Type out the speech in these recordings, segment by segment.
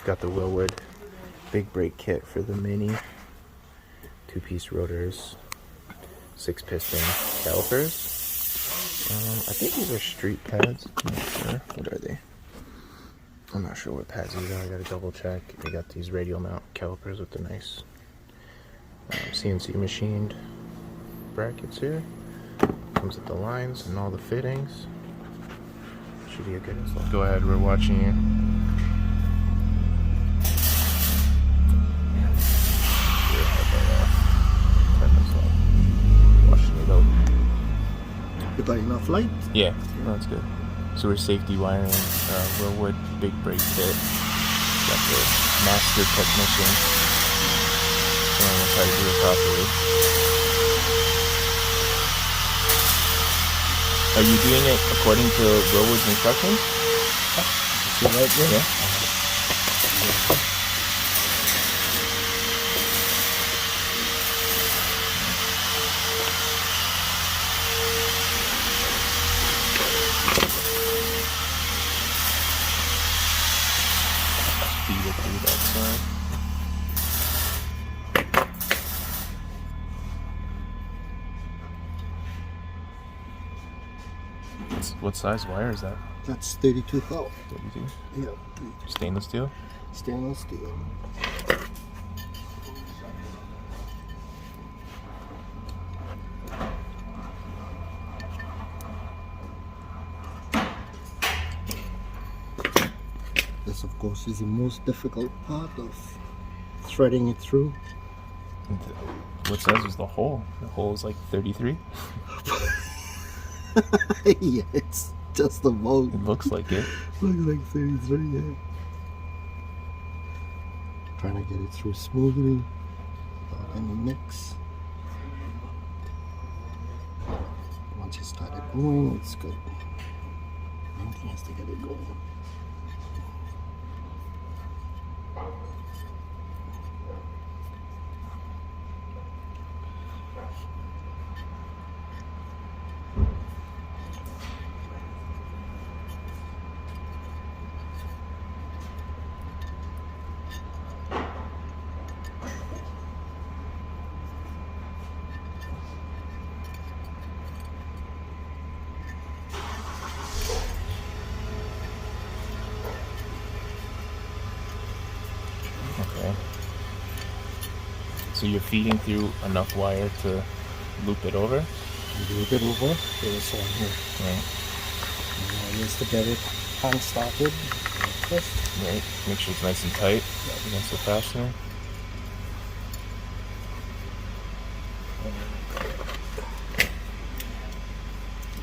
got the Wilwood big brake kit for the Mini. 2-piece rotors, 6-piston calipers. I think these are street pads. I'm not sure. What are they? I'm not sure what pads these are. I gotta double check. They got these radial mount calipers with the nice CNC machined brackets here. Comes with the lines and all the fittings. Should be a good install. Go ahead, we're watching you. Washing it out. You got enough light? Yeah, that's good. So we're safety wiring wilwood big brake kit. Got the master technician. And we'll try to do it properly. Are you doing it according to Wilwood's instructions? See right there? Yeah. Feed it through that side. What size wire is that? That's 32 thou. 32? Yeah. Stainless steel? Stainless steel. This, of course, is the most difficult part of threading it through. What size is the hole? The hole is like 33? Yeah, it's just about. It looks like it. Looks like 33, yeah. Trying to get it through smoothly without any mix. Once you start it going, it's good. Main thing is to get it going. Okay. So you're feeding through enough wire to loop it over? Loop it over. There's one here. Right. And just to get it hand started. Right. Make sure it's nice and tight against the fastener.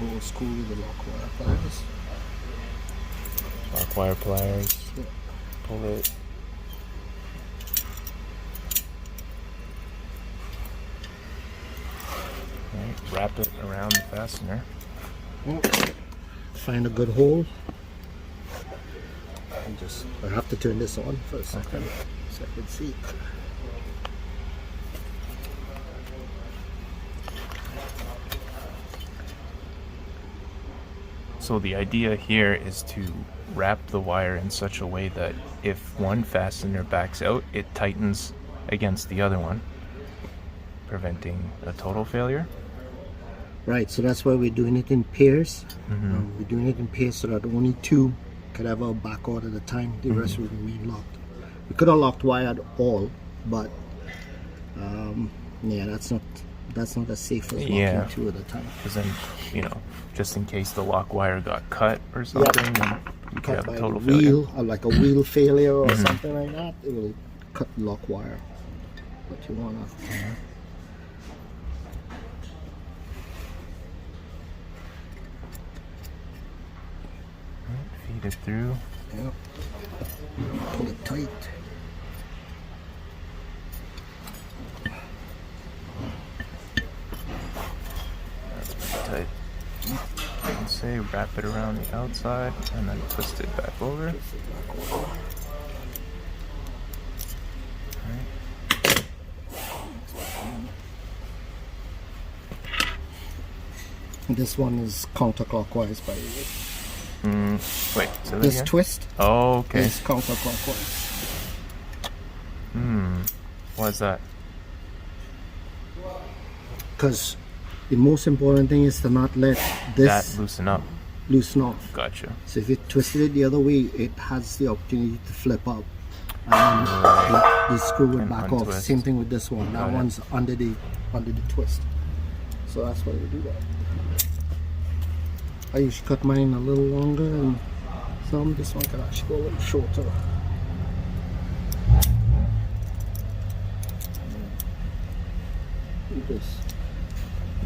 Old school with the lock wire pliers. Lock wire pliers. Yeah. Pull it. Right. Wrap it around the fastener. Find a good hole. And just, I have to turn this on for a second so I can see. So the idea here is to wrap the wire in such a way that if one fastener backs out, it tightens against the other one, preventing a total failure. Right, so that's why we're doing it in pairs. We're doing it in pairs so that only two could have a back out at a time. The rest will remain locked. We could have locked wire at all, but yeah, that's not as safe as locking two at a time. Because then, you know, just in case the lock wire got cut or something, then you could have a total failure. Or like a wheel failure or something like that, it will cut the lock wire. But you wanna. Feed it through. Yep. Pull it tight. That's pretty tight. And say wrap it around the outside and then twist it back over. This one is counterclockwise, by the way. Wait, say that This again? twist Oh, okay. is counterclockwise. Why is that? Because the most important thing is to not let this That loosen up. loosen off. Gotcha. So if you twisted it the other way, it has the opportunity to flip up. And the screw would And back off. untwist. Same thing with this one. That Got it. one's under the twist. So that's why we do that. I usually cut mine a little longer, and this one can actually go a little shorter. Do this.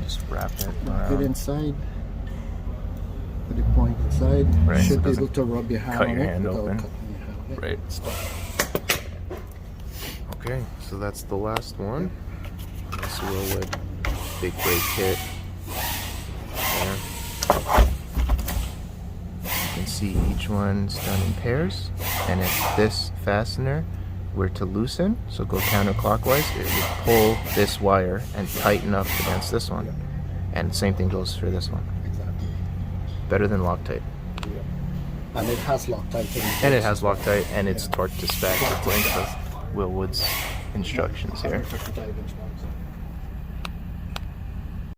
Just wrap it Put it around. inside. Put the point inside. Right, so Should it be able doesn't to rub your hand cut on your it hand without open. cutting your hand. Yeah. Right. Okay, so that's the last one. This wilwood big brake kit. There. You can see each one's done in pairs, and if this fastener were to loosen, so go counterclockwise, it would pull this wire and tighten up against this one. And same thing goes for this one. Exactly. Better than Loctite. And it has Loctite in it. And it has Loctite, and it's torqued to spec according to Wilwood's instructions here. 155 inch ones.